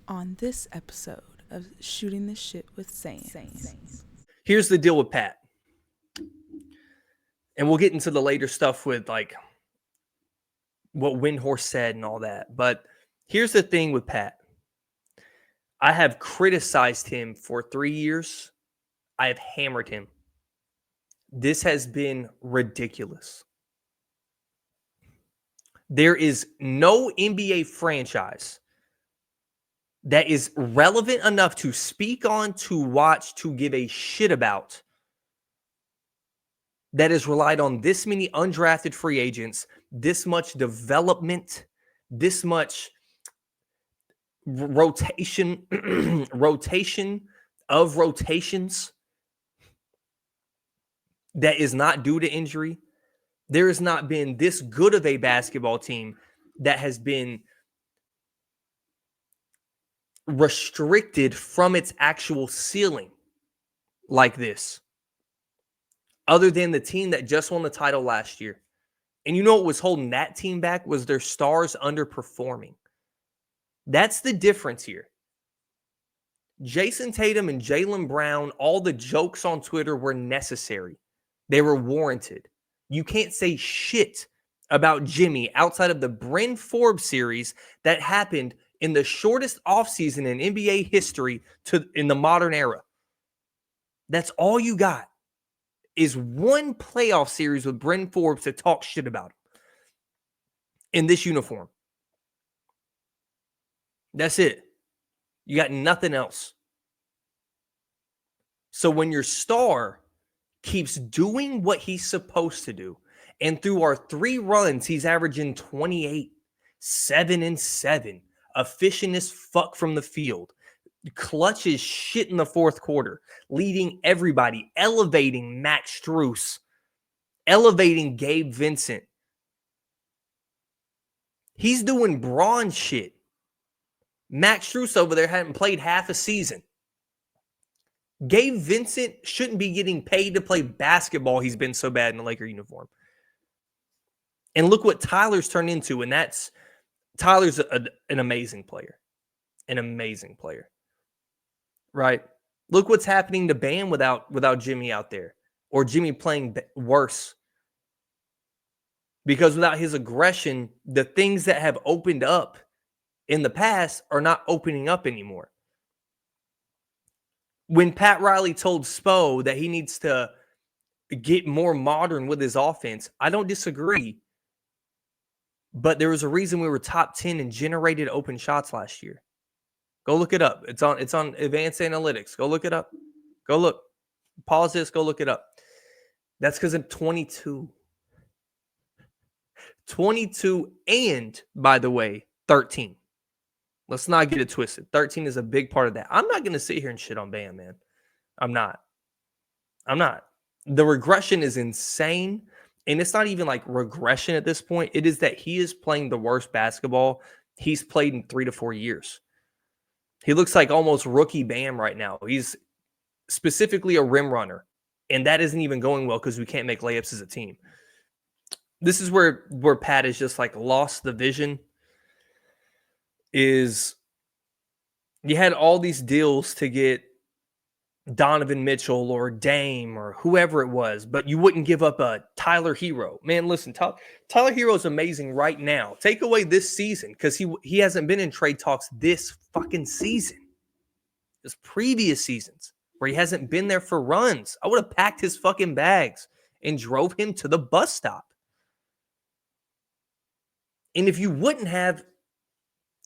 on this episode of Shooting the Shit with Saints. Here's the deal with Pat. And we'll get into the later stuff with like what Windhorse said and all that. But here's the thing with Pat. I have criticized him for 3 years. I have hammered him. This has been ridiculous. There is no NBA franchise that is relevant enough to speak on, to watch, to give a shit about, that has relied on this many undrafted free agents, this much development, this much rotation, rotation of rotations that is not due to injury. There has not been this good of a basketball team that has been restricted from its actual ceiling like this, other than the team that just won the title last year. And you know what was holding that team back was their stars underperforming. That's the difference here. Jason Tatum and Jaylen Brown, all the jokes on Twitter were necessary. They were warranted. You can't say shit about Jimmy outside of the Bryn Forbes series that happened in the shortest offseason in NBA history in the modern era. That's all you got is one playoff series with Bryn Forbes to talk shit about him in this uniform. That's it. You got nothing else. So when your star keeps doing what he's supposed to do, and through our 3 runs, he's averaging 28, 7-7, efficient as fuck from the field, clutches shit in the fourth quarter, leading everybody, elevating Max Strus, elevating Gabe Vincent. He's doing Braun shit. Max Strus over there hadn't played half a season. Gabe Vincent shouldn't be getting paid to play basketball. He's been so bad in the Laker uniform. And look what Tyler's turned into, and Tyler's an amazing player. An amazing player. Right? Look what's happening to Bam without Jimmy out there, or Jimmy playing worse. Because without his aggression, the things that have opened up in the past are not opening up anymore. When Pat Riley told Spo that he needs to get more modern with his offense, I don't disagree. But there was a reason we were top 10 in generated open shots last year. Go look it up. It's on advanced analytics. Go look it up. Go look. Pause this. Go look it up. That's because of 22. 22 and, by the way, 13. Let's not get it twisted. 13 is a big part of that. I'm not going to sit here and shit on Bam, man. I'm not. The regression is insane. And it's not even like regression at this point. It is that he is playing the worst basketball he's played in 3 to 4 years. He looks like almost rookie Bam right now. He's specifically a rim runner. And that isn't even going well because we can't make layups as a team. This is where Pat is just like lost the vision. Is you had all these deals to get Donovan Mitchell or Dame or whoever it was, but you wouldn't give up a Tyler Hero. Man, listen, Tyler Hero is amazing right now. Take away this season because he hasn't been in trade talks this fucking season. This previous seasons where he hasn't been there for runs. I would have packed his fucking bags and drove him to the bus stop. And if you wouldn't have,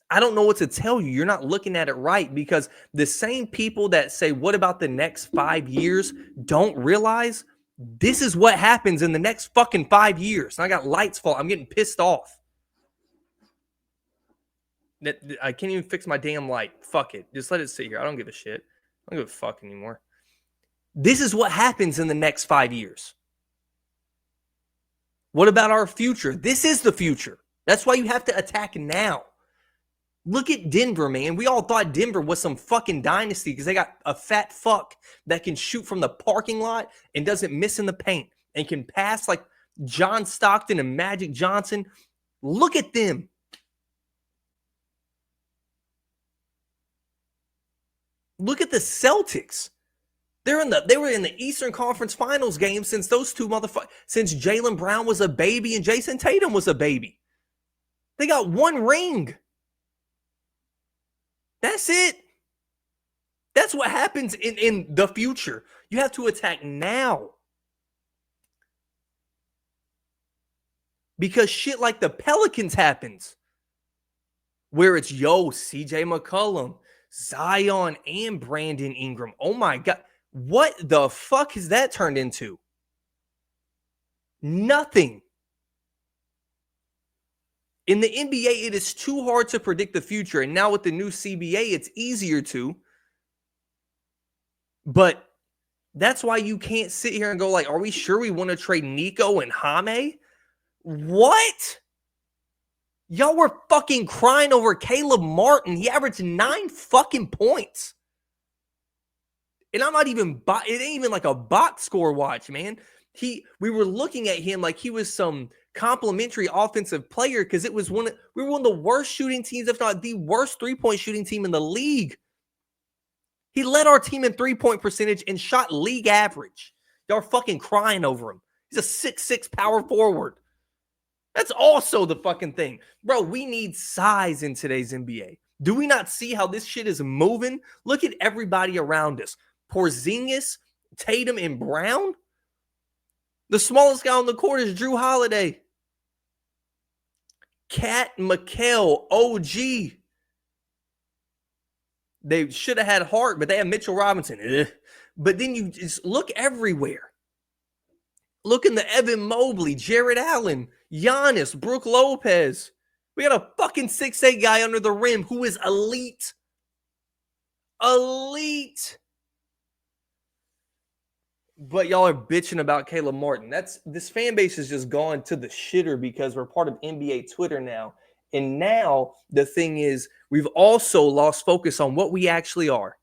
I don't know what to tell you. You're not looking at it right because the same people that say, what about the next 5 years, don't realize this is what happens in the next fucking 5 years. And I got lights fall. I'm getting pissed off. I can't even fix my damn light. Fuck it. Just let it sit here. I don't give a shit. I don't give a fuck anymore. This is what happens in the next 5 years. What about our future? This is the future. That's why you have to attack now. Look at Denver, man. We all thought Denver was some fucking dynasty because they got a fat fuck that can shoot from the parking lot and doesn't miss in the paint and can pass like John Stockton and Magic Johnson. Look at them. Look at the Celtics. They were in the Eastern Conference Finals game since those two since Jaylen Brown was a baby and Jason Tatum was a baby. They got one ring. That's it. That's what happens in the future. You have to attack now. Because shit like the Pelicans happens. Where it's, CJ McCollum, Zion, and Brandon Ingram. Oh my God. What the fuck has that turned into? Nothing. In the NBA, it is too hard to predict the future. And now with the new CBA, it's easier to. But that's why you can't sit here and go like, are we sure we want to trade Nico and Jaime? What? Y'all were fucking crying over Caleb Martin. He averaged 9 fucking points. And I'm not even, it ain't even like a box score watch, man. We were looking at him like he was some complimentary offensive player because we were one of the worst shooting teams, if not the worst 3-point shooting team in the league. He led our team in 3-point percentage and shot league average. Y'all are fucking crying over him. He's a 6'6" power forward. That's also the fucking thing. Bro, we need size in today's NBA. Do we not see how this shit is moving? Look at everybody around us. Porzingis, Tatum, and Brown. The smallest guy on the court is Drew Holiday. Cat, McHale, OG. They should have had Hart, but they have Mitchell Robinson. Ugh. But then you just look everywhere. Look in the Evan Mobley, Jared Allen, Giannis, Brook Lopez. We got a fucking 6'8" guy under the rim who is elite. Elite. But y'all are bitching about Caleb Martin. This fan base has just gone to the shitter because we're part of NBA Twitter now. And now the thing is, we've also lost focus on what we actually are.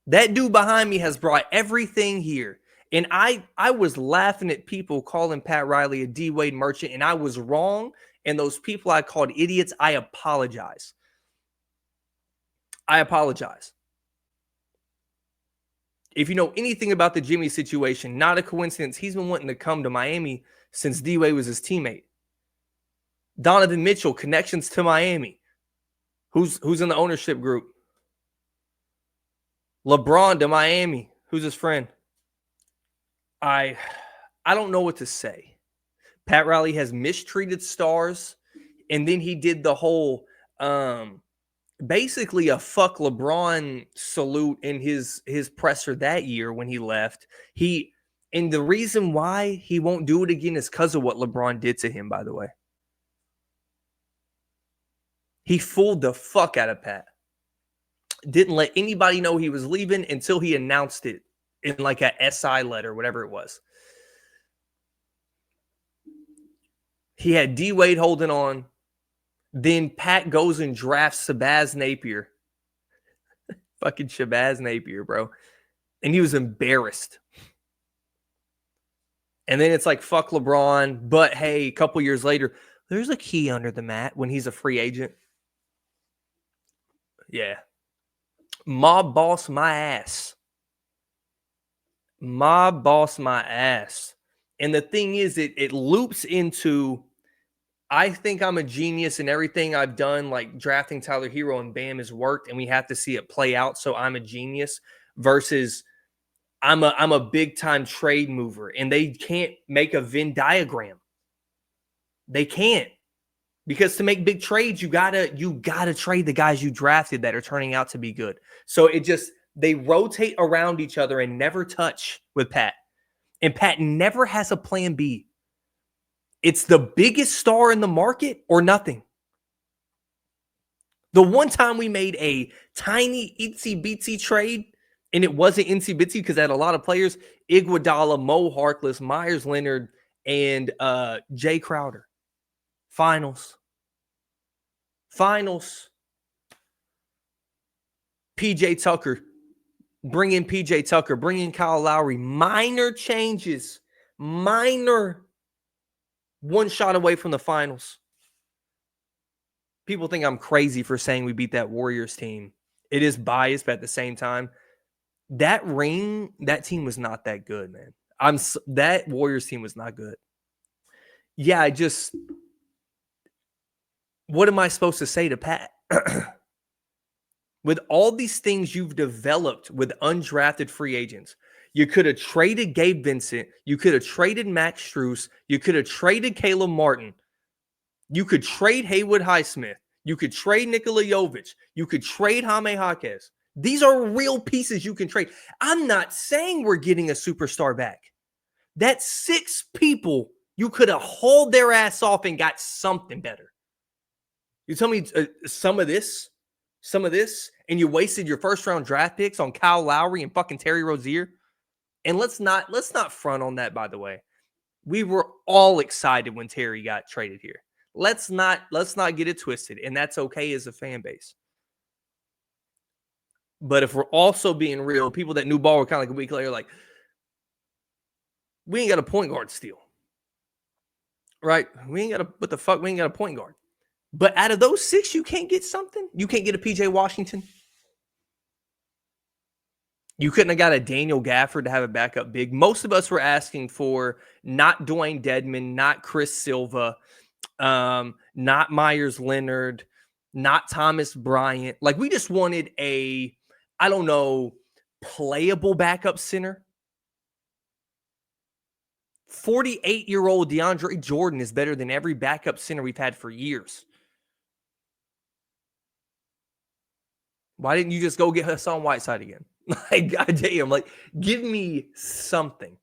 That dude behind me has brought everything here. And I was laughing at people calling Pat Riley a D-Wade merchant, and I was wrong. And those people I called idiots, I apologize. I apologize. If you know anything about the Jimmy situation, not a coincidence. He's been wanting to come to Miami since D-Wade was his teammate. Donovan Mitchell, connections to Miami. Who's in the ownership group? LeBron to Miami. Who's his friend? I don't know what to say. Pat Riley has mistreated stars, and then he did the whole basically a fuck LeBron salute in his presser that year when he left. And the reason why he won't do it again is because of what LeBron did to him, by the way. He fooled the fuck out of Pat. Didn't let anybody know he was leaving until he announced it in like a SI letter, whatever it was. He had D-Wade holding on. Then Pat goes and drafts Shabazz Napier. Fucking Shabazz Napier, bro. And he was embarrassed. And then it's like, fuck LeBron. But hey, a couple years later, there's a key under the mat when he's a free agent. Yeah. Mob boss my ass. Mob boss my ass. And the thing is, it loops into, I think I'm a genius and everything I've done, like drafting Tyler Hero and Bam has worked and we have to see it play out. So I'm a genius versus I'm a big time trade mover and they can't make a Venn diagram. They can't. Because to make big trades, you gotta trade the guys you drafted that are turning out to be good. So they rotate around each other and never touch with Pat. And Pat never has a plan B. It's the biggest star in the market or nothing. The one time we made a tiny itsy-bitsy trade, and it wasn't itsy-bitsy because it had a lot of players, Iguodala, Mo Harkless, Myers Leonard, and Jay Crowder. Finals. PJ Tucker. Bring in PJ Tucker. Bring in Kyle Lowry. Minor changes. Minor. One shot away from the finals. People think I'm crazy for saying we beat that Warriors team. It is biased, but at the same time, that team was not that good, man. That Warriors team was not good. Yeah, what am I supposed to say to Pat? With all these things you've developed with undrafted free agents, you could have traded Gabe Vincent. You could have traded Max Strus. You could have traded Caleb Martin. You could trade Haywood Highsmith. You could trade Nikola Jovic. You could trade Jaime Jaquez. These are real pieces you can trade. I'm not saying we're getting a superstar back. That's 6 people you could have hauled their ass off and got something better. You tell me some of this, and you wasted your first round draft picks on Kyle Lowry and fucking Terry Rozier. And let's not front on that, by the way. We were all excited when Terry got traded here. Let's not get it twisted, and that's okay as a fan base. But if we're also being real, people that knew ball were kind of like a week later, like, we ain't got a point guard still. Right? We ain't got a point guard. But out of those 6, you can't get something? You can't get a PJ Washington? You couldn't have got a Daniel Gafford to have a backup big. Most of us were asking for not Dwayne Dedman, not Chris Silva, not Myers Leonard, not Thomas Bryant. Like, we just wanted a, I don't know, playable backup center. 48-year-old DeAndre Jordan is better than every backup center we've had for years. Why didn't you just go get Hassan Whiteside again? Like, goddamn, like, give me something.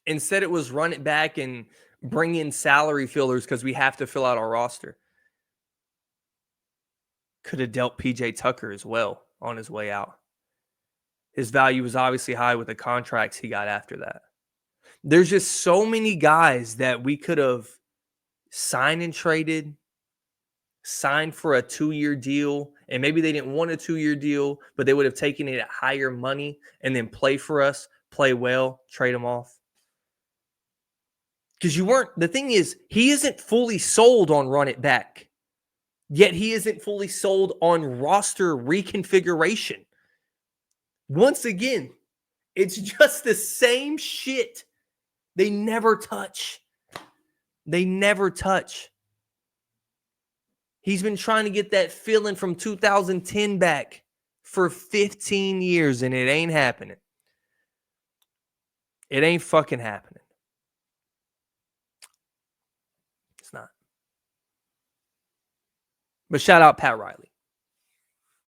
Instead, it was run it back and bring in salary fillers because we have to fill out our roster. Could have dealt PJ Tucker as well on his way out. His value was obviously high with the contracts he got after that. There's just so many guys that we could have signed and traded, signed for a 2-year deal, and maybe they didn't want a 2-year deal, but they would have taken it at higher money and then play for us, play well, trade them off. Because the thing is, he isn't fully sold on run it back, yet he isn't fully sold on roster reconfiguration. Once again, it's just the same shit. They never touch. He's been trying to get that feeling from 2010 back for 15 years, and it ain't happening. It ain't fucking happening. It's not. But shout out Pat Riley.